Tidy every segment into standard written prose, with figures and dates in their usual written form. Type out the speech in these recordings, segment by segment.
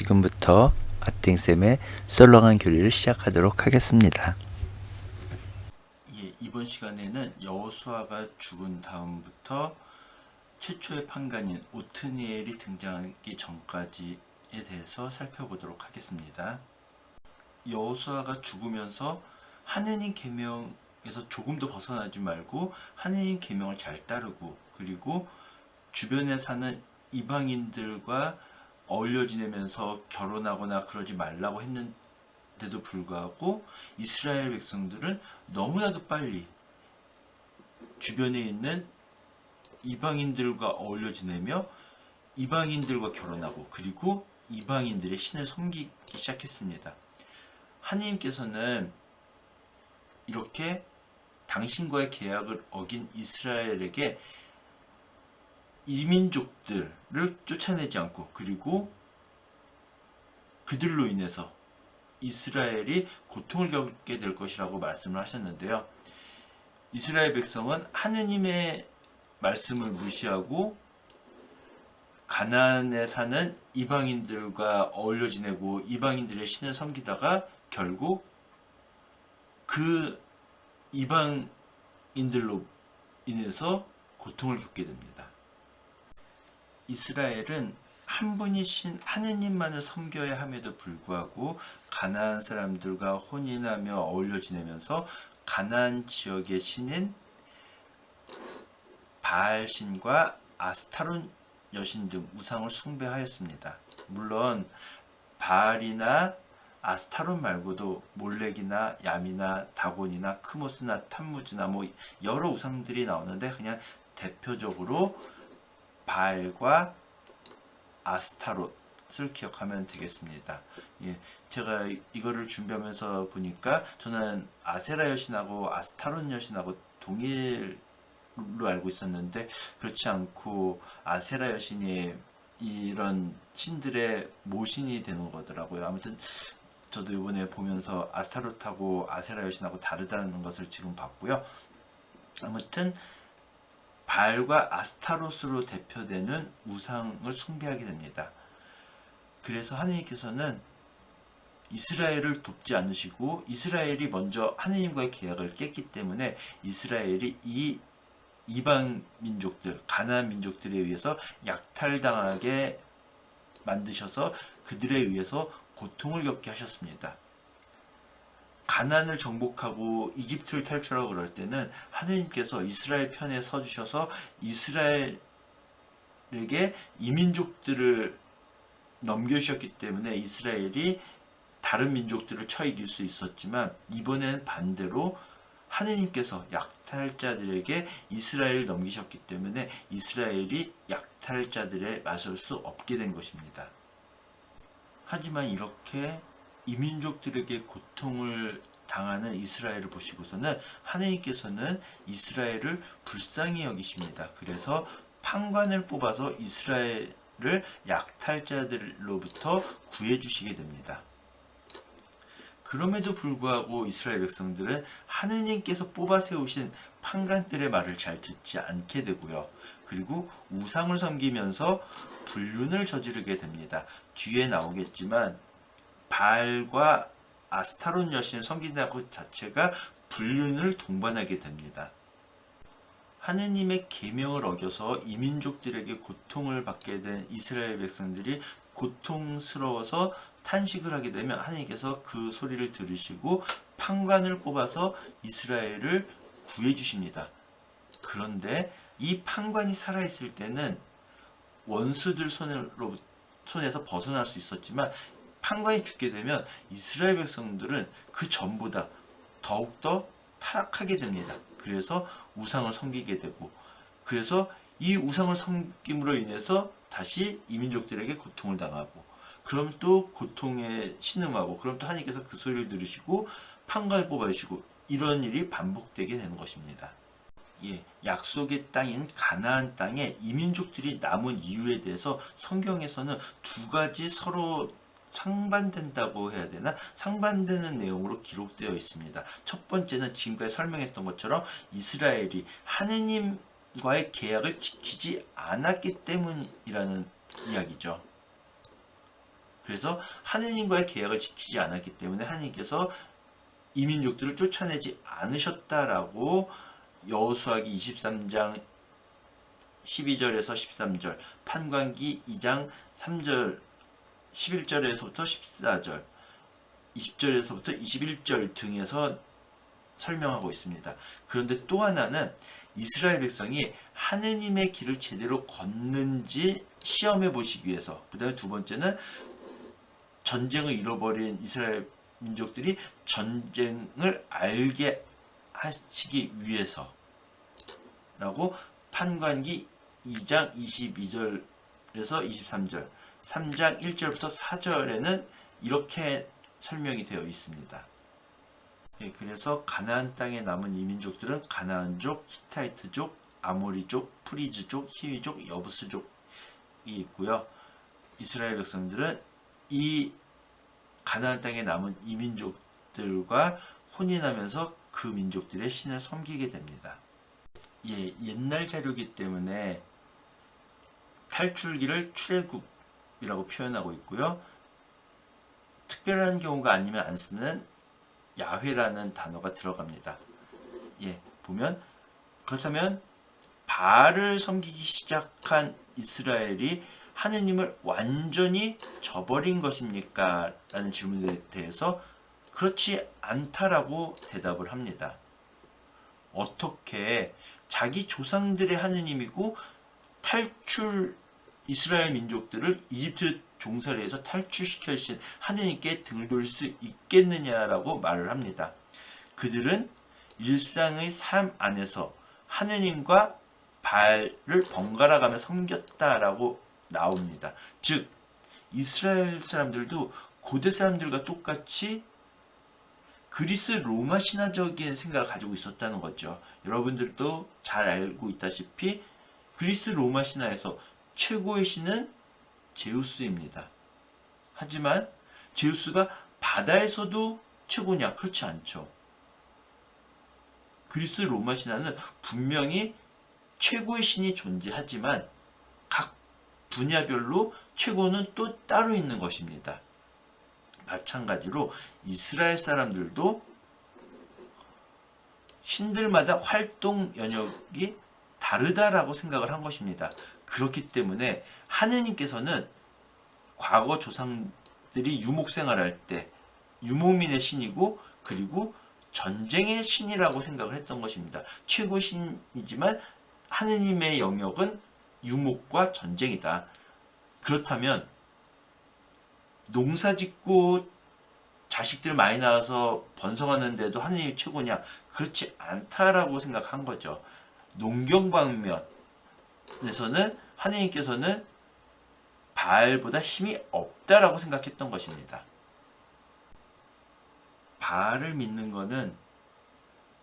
지금부터 아팅쌤의 썰렁한 교리를 시작하도록 하겠습니다. 이번 시간에는 여호수아가 죽은 다음부터 최초의 판관인 오트니엘이 등장하기 전까지에 대해서 살펴보도록 하겠습니다. 여호수아가 죽으면서 하느님 계명에서 조금도 벗어나지 말고 하느님 계명을 잘 따르고, 그리고 주변에 사는 이방인들과 어울려 지내면서 결혼하거나 그러지 말라고 했는데도 불구하고 이스라엘 백성들은 너무나도 빨리 주변에 있는 이방인들과 어울려 지내며 이방인들과 결혼하고, 그리고 이방인들의 신을 섬기기 시작했습니다. 하나님께서는 이렇게 당신과의 계약을 어긴 이스라엘에게 이민족들을 쫓아내지 않고, 그리고 그들로 인해서 이스라엘이 고통을 겪게 될 것이라고 말씀을 하셨는데요. 이스라엘 백성은 하느님의 말씀을 무시하고 가나안에 사는 이방인들과 어울려 지내고 이방인들의 신을 섬기다가 결국 그 이방인들로 인해서 고통을 겪게 됩니다. 이스라엘은 한 분이신 하느님만을 섬겨야 함에도 불구하고 가나안 사람들과 혼인하며 어울려 지내면서 가나안 지역의 신인 바알 신과 아스타론 여신 등 우상을 숭배하였습니다. 물론 바알이나 아스타론 말고도 몰렉이나 얌이나 다곤이나 크모스나 탐무즈나 여러 우상들이 나오는데, 그냥 대표적으로 바알과 아스타롯을 기억하면 되겠습니다. 제가 이거를 준비하면서 보니까 저는 아세라 여신하고 아스타롯 여신하고 동일로 알고 있었는데, 그렇지 않고 아세라 여신이 이런 신들의 모신이 되는 거더라고요. 아무튼 저도 이번에 보면서 아스타롯하고 아세라 여신하고 다르다는 것을 지금 봤고요. 아무튼 바알과 아스타롯으로 대표되는 우상을 숭배하게 됩니다. 그래서 하느님께서는 이스라엘을 돕지 않으시고, 이스라엘이 먼저 하느님과의 계약을 깼기 때문에 이스라엘이 이 이방 민족들, 가나안 민족들에 의해서 약탈당하게 만드셔서 그들에 의해서 고통을 겪게 하셨습니다. 가나안을 정복하고 이집트를 탈출하고 그럴 때는 하느님께서 이스라엘 편에 서주셔서 이스라엘에게 이민족들을 넘겨주셨기 때문에 이스라엘이 다른 민족들을 쳐 이길 수 있었지만, 이번에는 반대로 하느님께서 약탈자들에게 이스라엘을 넘기셨기 때문에 이스라엘이 약탈자들에 맞설 수 없게 된 것입니다. 하지만 이렇게 이민족들에게 고통을 당하는 이스라엘을 보시고서는 하느님께서는 이스라엘을 불쌍히 여기십니다. 그래서 판관을 뽑아서 이스라엘을 약탈자들로부터 구해주시게 됩니다. 그럼에도 불구하고 이스라엘 백성들은 하느님께서 뽑아 세우신 판관들의 말을 잘 듣지 않게 되고요. 그리고 우상을 섬기면서 불륜을 저지르게 됩니다. 뒤에 나오겠지만 바알과 아스타론 여신을 섬긴다는 것 자체가 불륜을 동반하게 됩니다. 하느님의 계명을 어겨서 이민족들에게 고통을 받게 된 이스라엘 백성들이 고통스러워서 탄식을 하게 되면 하느님께서 그 소리를 들으시고 판관을 뽑아서 이스라엘을 구해주십니다. 그런데 이 판관이 살아있을 때는 원수들 손에서 벗어날 수 있었지만, 판관이 죽게 되면 이스라엘 백성들은 그 전보다 더욱더 타락하게 됩니다. 그래서 우상을 섬기게 되고, 그래서 이 우상을 섬김으로 인해서 다시 이민족들에게 고통을 당하고, 그럼 또 고통에 신음하고, 그럼 또 하나님께서 그 소리를 들으시고 판관을 뽑아주시고, 이런 일이 반복되게 되는 것입니다. 약속의 땅인 가나안 땅에 이민족들이 남은 이유에 대해서 성경에서는 두 가지 서로 상반된다고 해야 되나? 상반되는 내용으로 기록되어 있습니다. 첫 번째는 지금까지 설명했던 것처럼 이스라엘이 하느님과의 계약을 지키지 않았기 때문이라는 이야기죠. 그래서 하느님과의 계약을 지키지 않았기 때문에 하느님께서 이 민족들을 쫓아내지 않으셨다라고 여호수아기 23장 12절에서 13절, 판관기 2장 3절, 11절에서부터 14절, 20절에서부터 21절 등에서 설명하고 있습니다. 그런데 또 하나는 이스라엘 백성이 하느님의 길을 제대로 걷는지 시험해 보시기 위해서, 그 다음에 두 번째는 전쟁을 잃어버린 이스라엘 민족들이 전쟁을 알게 하시기 위해서 라고 판관기 2장 22절에서 23절, 3장 1절부터 4절에는 이렇게 설명이 되어 있습니다. 예, 그래서 가나안 땅에 남은 이 민족들은 가나안족, 히타이트족, 아모리족, 프리즈족, 히위족, 여부스족이 있고요. 이스라엘 백성들은 이 가나안 땅에 남은 이 민족들과 혼인하면서 그 민족들의 신을 섬기게 됩니다. 예, 옛날 자료이기 때문에 탈출기를 출애굽이라고 표현하고 있고요. 특별한 경우가 아니면 안 쓰는 야훼라는 단어가 들어갑니다. 예, 보면 그렇다면 바알을 섬기기 시작한 이스라엘이 하느님을 완전히 저버린 것입니까? 라는 질문에 대해서 그렇지 않다라고 대답을 합니다. 어떻게 자기 조상들의 하느님이고 이스라엘 민족들을 이집트 종살이에서 탈출시켜 주신 하느님께 등을 돌릴 수 있겠느냐라고 말을 합니다. 그들은 일상의 삶 안에서 하느님과 바알을 번갈아가며 섬겼다라고 나옵니다. 즉 이스라엘 사람들도 고대 사람들과 똑같이 그리스 로마 신화적인 생각을 가지고 있었다는 거죠. 여러분들도 잘 알고 있다시피 그리스 로마 신화에서 최고의 신은 제우스입니다. 하지만 제우스가 바다에서도 최고냐? 그렇지 않죠. 그리스 로마 신화는 분명히 최고의 신이 존재하지만 각 분야별로 최고는 또 따로 있는 것입니다. 마찬가지로 이스라엘 사람들도 신들마다 활동 영역이 다르다라고 생각을 한 것입니다. 그렇기 때문에 하느님께서는 과거 조상들이 유목생활할 때 유목민의 신이고 그리고 전쟁의 신이라고 생각을 했던 것입니다. 최고 신이지만 하느님의 영역은 유목과 전쟁이다. 그렇다면 농사짓고 자식들 많이 낳아서 번성하는데도 하느님이 최고냐? 그렇지 않다라고 생각한 거죠. 농경방면에서는 하느님께서는 바알보다 힘이 없다라고 생각했던 것입니다. 바알을 믿는 것은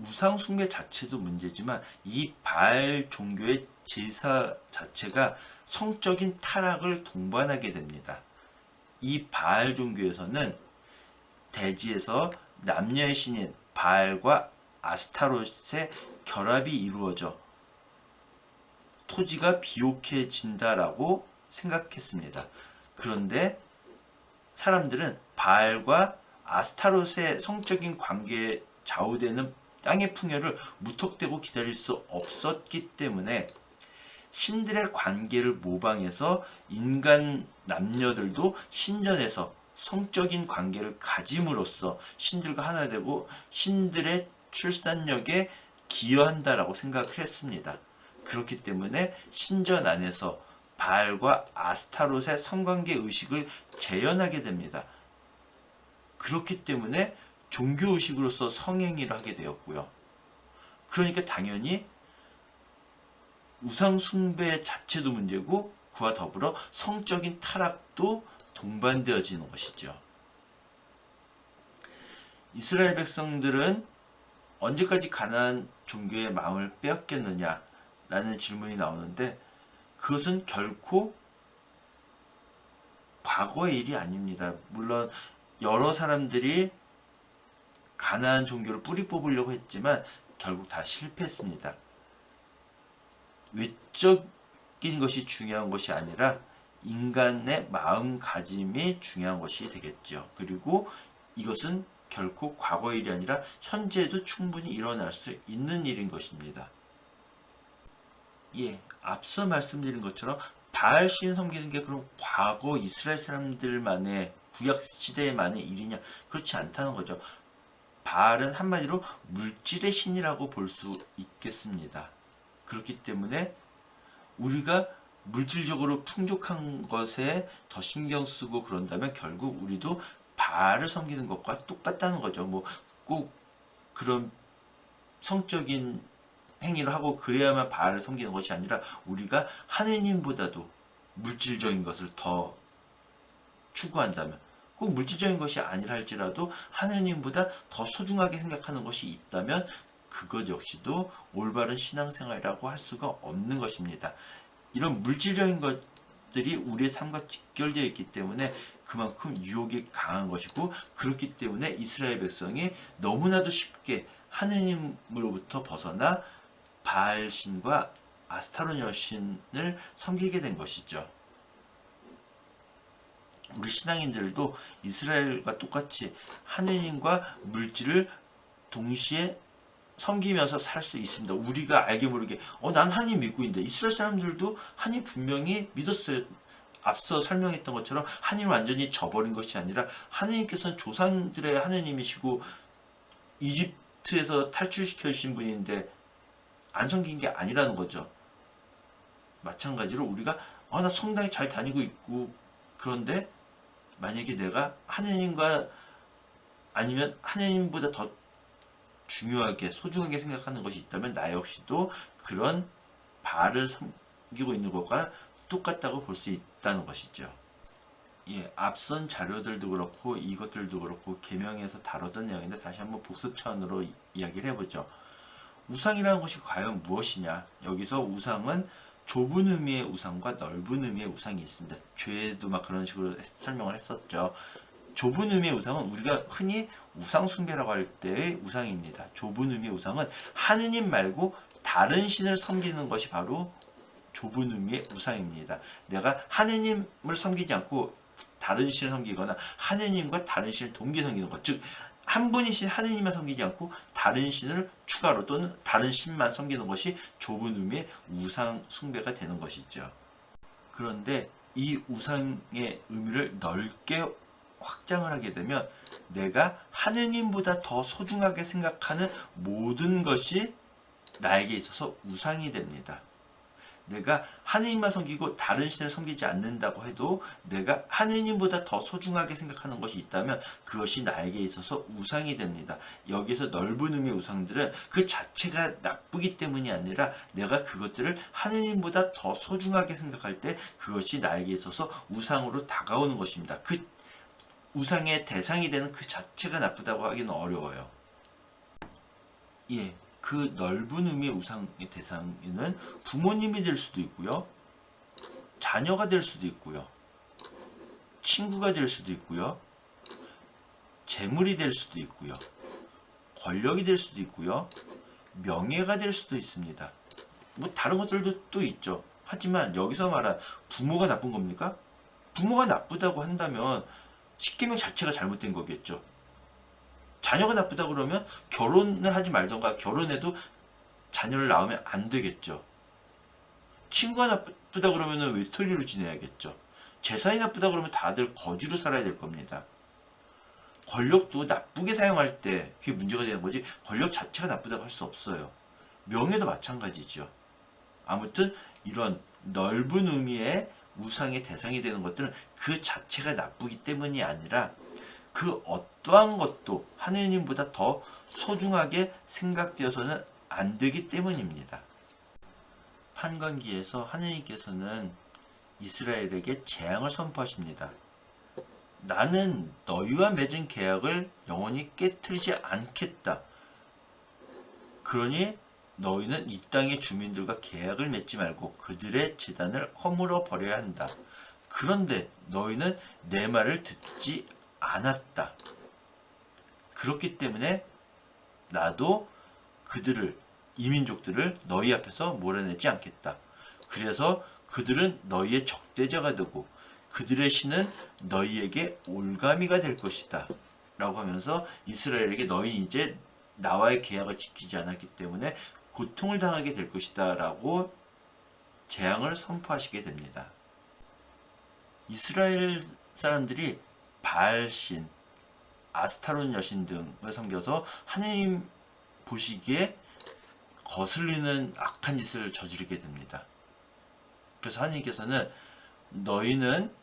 우상 숭배 자체도 문제지만 이 바알 종교의 제사 자체가 성적인 타락을 동반하게 됩니다. 이 바알 종교에서는 대지에서 남녀의 신인 바알과 아스타롯의 결합이 이루어져 토지가 비옥해진다라고 생각했습니다. 그런데 사람들은 바알과 아스타롯의 성적인 관계에 좌우되는 땅의 풍요를 무턱대고 기다릴 수 없었기 때문에 신들의 관계를 모방해서 인간 남녀들도 신전에서 성적인 관계를 가짐으로써 신들과 하나 되고 신들의 출산력에 기여한다라고 생각을 했습니다. 그렇기 때문에 신전 안에서 바알과 아스타롯의 성관계 의식을 재현하게 됩니다. 그렇기 때문에 종교의식으로서 성행위를 하게 되었고요. 그러니까 당연히 우상숭배 자체도 문제고 그와 더불어 성적인 타락도 동반되어지는 것이죠. 이스라엘 백성들은 언제까지 가나안 종교의 마음을 빼앗겼느냐 라는 질문이 나오는데 그것은 결코 과거의 일이 아닙니다. 물론 여러 사람들이 가나안 종교를 뿌리 뽑으려고 했지만 결국 다 실패했습니다. 외적인 것이 중요한 것이 아니라 인간의 마음가짐이 중요한 것이 되겠죠. 그리고 이것은 결코 과거 일이 아니라 현재에도 충분히 일어날 수 있는 일인 것입니다. 예, 앞서 말씀드린 것처럼 바알신 섬기는 게 그럼 과거 이스라엘 사람들만의 구약 시대만의 일이냐? 그렇지 않다는 거죠. 바알은 한마디로 물질의 신이라고 볼 수 있겠습니다. 그렇기 때문에 우리가 물질적으로 풍족한 것에 더 신경 쓰고 그런다면 결국 우리도 바알을 섬기는 것과 똑같다는 거죠. 뭐 꼭 그런 성적인 행위를 하고 그래야만 바알을 섬기는 것이 아니라 우리가 하느님보다도 물질적인 것을 더 추구한다면, 꼭 물질적인 것이 아니라 할지라도 하느님보다 더 소중하게 생각하는 것이 있다면 그것 역시도 올바른 신앙생활이라고 할 수가 없는 것입니다. 이런 물질적인 것들이 우리의 삶과 직결되어 있기 때문에 그만큼 유혹이 강한 것이고, 그렇기 때문에 이스라엘 백성이 너무나도 쉽게 하느님으로부터 벗어나 바알신과 아스타론 여신을 섬기게 된 것이죠. 우리 신앙인들도 이스라엘과 똑같이 하느님과 물질을 동시에 섬기면서 살 수 있습니다. 우리가 알게 모르게 난 하나님 믿고 있는데, 이스라엘 사람들도 하나님 분명히 믿었어요. 앞서 설명했던 것처럼 하나님을 완전히 저버린 것이 아니라 하나님께서는 조상들의 하나님이시고 이집트에서 탈출시켜 주신 분인데 안 섬긴 게 아니라는 거죠. 마찬가지로 우리가 나 성당에 잘 다니고 있고, 그런데 만약에 내가 하나님과 아니면 하나님보다 더 중요하게 소중하게 생각하는 것이 있다면 나 역시도 그런 바알을 섬기고 있는 것과 똑같다고 볼 수 있다는 것이죠. 예, 앞선 자료들도 그렇고 이것들도 그렇고 계명에서 다뤘던 내용인데 다시 한번 복습 차원으로 이야기를 해보죠. 우상이라는 것이 과연 무엇이냐? 여기서 우상은 좁은 의미의 우상과 넓은 의미의 우상이 있습니다. 죄도 막 그런 식으로 설명을 했었죠. 좁은 의미의 우상은 우리가 흔히 우상 숭배라고 할 때의 우상입니다. 좁은 의미의 우상은 하느님 말고 다른 신을 섬기는 것이 바로 좁은 의미의 우상입니다. 내가 하느님을 섬기지 않고 다른 신을 섬기거나 하느님과 다른 신을 동기 섬기는 것, 즉 한 분이신 하느님만 섬기지 않고 다른 신을 추가로 또는 다른 신만 섬기는 것이 좁은 의미의 우상 숭배가 되는 것이죠. 그런데 이 우상의 의미를 넓게 확장을 하게 되면 내가 하느님보다 더 소중하게 생각하는 모든 것이 나에게 있어서 우상이 됩니다. 내가 하느님만 섬기고 다른 신을 섬기지 않는다고 해도 내가 하느님보다 더 소중하게 생각하는 것이 있다면 그것이 나에게 있어서 우상이 됩니다. 여기서 넓은 의미의 우상들은 그 자체가 나쁘기 때문이 아니라 내가 그것들을 하느님보다 더 소중하게 생각할 때 그것이 나에게 있어서 우상으로 다가오는 것입니다. 그 우상의 대상이 되는 그 자체가 나쁘다고 하기는 어려워요. 예. 그 넓은 의미의 우상의 대상에는 부모님이 될 수도 있고요, 자녀가 될 수도 있고요, 친구가 될 수도 있고요, 재물이 될 수도 있고요, 권력이 될 수도 있고요, 명예가 될 수도 있습니다. 뭐 다른 것들도 또 있죠. 하지만 여기서 말한 부모가 나쁜 겁니까? 부모가 나쁘다고 한다면 십계명 자체가 잘못된 거겠죠. 자녀가 나쁘다 그러면 결혼을 하지 말던가 결혼해도 자녀를 낳으면 안 되겠죠. 친구가 나쁘다 그러면 외톨이로 지내야겠죠. 재산이 나쁘다 그러면 다들 거지로 살아야 될 겁니다. 권력도 나쁘게 사용할 때 그게 문제가 되는 거지 권력 자체가 나쁘다고 할 수 없어요. 명예도 마찬가지죠. 아무튼 이런 넓은 의미의 우상의 대상이 되는 것들은 그 자체가 나쁘기 때문이 아니라 그 어떠한 것도 하느님보다 더 소중하게 생각되어서는 안 되기 때문입니다. 판관기에서 하느님께서는 이스라엘에게 재앙을 선포하십니다. 나는 너희와 맺은 계약을 영원히 깨트리지 않겠다. 그러니 너희는 이 땅의 주민들과 계약을 맺지 말고 그들의 제단을 허물어 버려야 한다. 그런데 너희는 내 말을 듣지 않았다. 그렇기 때문에 나도 그들을, 이민족들을 너희 앞에서 몰아내지 않겠다. 그래서 그들은 너희의 적대자가 되고 그들의 신은 너희에게 올가미가 될 것이다 라고 하면서 이스라엘에게 너희 이제 나와의 계약을 지키지 않았기 때문에 고통을 당하게 될 것이다 라고 재앙을 선포하시게 됩니다. 이스라엘 사람들이 바알신, 아스타론 여신 등을 섬겨서 하느님 보시기에 거슬리는 악한 짓을 저지르게 됩니다. 그래서 하느님께서는 너희는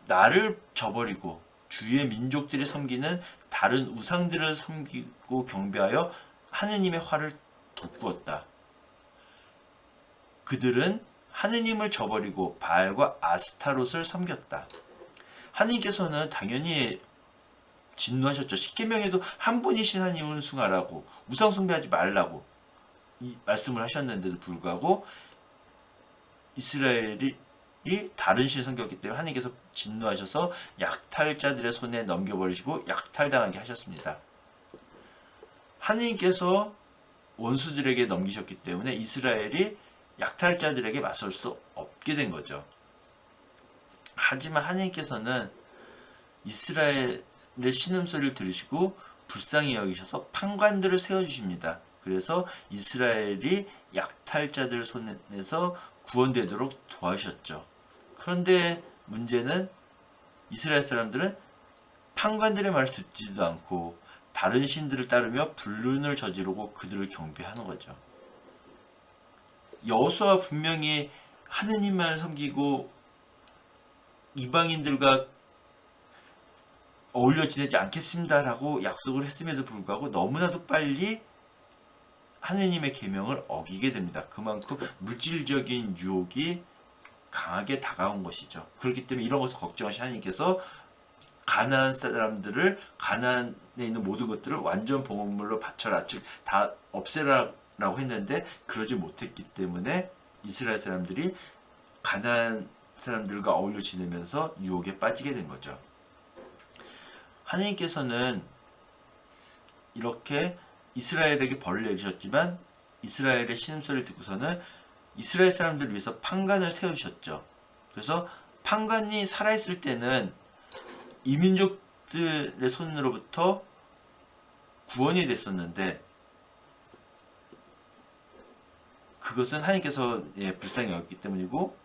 나를 저버리고 주위의 민족들이 섬기는 다른 우상들을 섬기고 경배하여 하느님의 화를 돋구었다. 그들은 하느님을 저버리고 바알과 아스타롯을 섬겼다. 하느님께서는 당연히 진노하셨죠. 십계명에도 한 분이신 하나님을 숭하라고, 우상 숭배하지 말라고 이 말씀을 하셨는데도 불구하고 이스라엘이 다른 신을 섬겼기 때문에 하나님께서 진노하셔서 약탈자들의 손에 넘겨버리시고 약탈당하게 하셨습니다. 하나님께서 원수들에게 넘기셨기 때문에 이스라엘이 약탈자들에게 맞설 수 없게 된 거죠. 하지만 하나님께서는 이스라엘의 신음소리를 들으시고 불쌍히 여기셔서 판관들을 세워주십니다. 그래서 이스라엘이 약탈자들 손에서 구원되도록 도와주셨죠. 그런데 문제는 이스라엘 사람들은 판관들의 말을 듣지도 않고 다른 신들을 따르며 불륜을 저지르고 그들을 경배하는 거죠. 여호수아가 분명히 하느님만 섬기고 이방인들과 어울려 지내지 않겠습니다라고 약속을 했음에도 불구하고 너무나도 빨리 하느님의 계명을 어기게 됩니다. 그만큼 물질적인 유혹이 강하게 다가온 것이죠. 그렇기 때문에 이런 것을 걱정하신 하나님께서 가나안 사람들을, 가나안에 있는 모든 것들을 완전 봉헌물로 바쳐라, 즉 다 없애라라고 했는데 그러지 못했기 때문에 이스라엘 사람들이 가나안 사람들과 어울려 지내면서 유혹에 빠지게 된 거죠. 하나님께서는 이렇게 이스라엘에게 벌을 내리셨지만 이스라엘의 신음소리를 듣고서는 이스라엘 사람들을 위해서 판관을 세우셨죠. 그래서 판관이 살아있을 때는 이민족들의 손으로부터 구원이 됐었는데 그것은 하나님께서 불쌍히 여겼기 때문이고,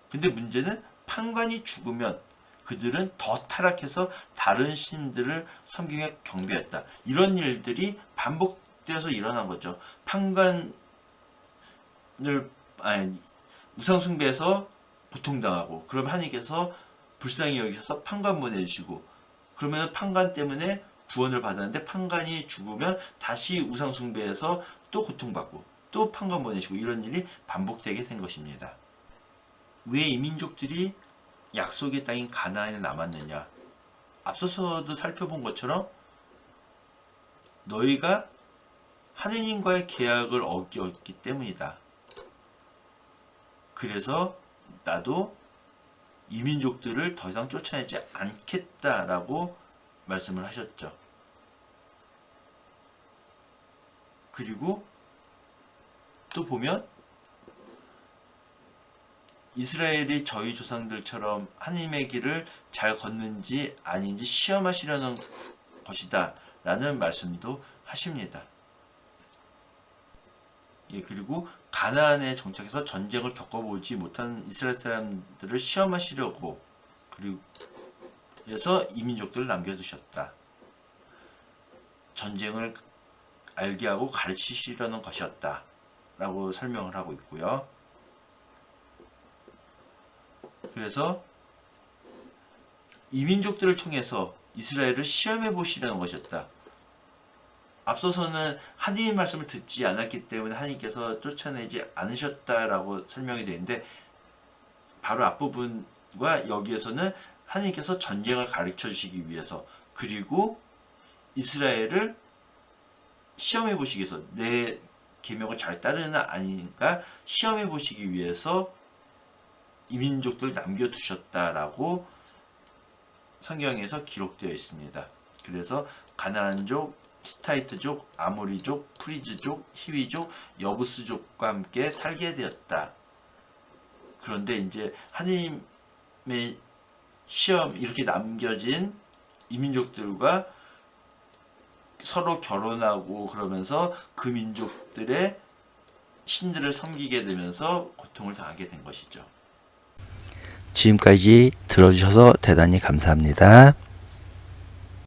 근데 문제는 판관이 죽으면 그들은 더 타락해서 다른 신들을 섬기며 경배했다. 이런 일들이 반복되어서 일어난 거죠. 판관을 우상 숭배해서 고통당하고, 그럼 하나님께서 불쌍히 여기셔서 판관 보내주시고, 그러면 판관 때문에 구원을 받았는데 판관이 죽으면 다시 우상 숭배해서 또 고통받고 또 판관 보내시고, 이런 일이 반복되게 된 것입니다. 왜 이민족들이 약속의 땅인 가나안에 남았느냐? 앞서서도 살펴본 것처럼 너희가 하느님과의 계약을 어겼기 때문이다. 그래서 나도 이민족들을 더 이상 쫓아내지 않겠다라고 말씀을 하셨죠. 그리고 또 보면 이스라엘이 저희 조상들처럼 하나님의 길을 잘 걷는지 아닌지 시험하시려는 것이다 라는 말씀도 하십니다. 그리고 가나안에 정착해서 전쟁을 겪어보지 못한 이스라엘 사람들을 시험하시려고, 그래서 이민족들을 남겨두셨다. 전쟁을 알게 하고 가르치시려는 것이었다 라고 설명을 하고 있고요. 그래서 이민족들을 통해서 이스라엘을 시험해 보시려는 것이었다. 앞서서는 하나님의 말씀을 듣지 않았기 때문에 하나님께서 쫓아내지 않으셨다라고 설명이 되는데, 바로 앞부분과 여기에서는 하나님께서 전쟁을 가르쳐 주시기 위해서, 그리고 이스라엘을 시험해 보시기 위해서, 내 계명을 잘 따르나 아닌가 시험해 보시기 위해서 이민족들을 남겨두셨다라고 성경에서 기록되어 있습니다. 그래서 가나안족, 히타이트족, 아모리족, 프리즈족, 히위족, 여부스족과 함께 살게 되었다 그런데 이제 하느님의 시험 이렇게 남겨진 이민족들과 서로 결혼하고 그러면서 그 민족들의 신들을 섬기게 되면서 고통을 당하게 된 것이죠. 지금까지 들어주셔서 대단히 감사합니다.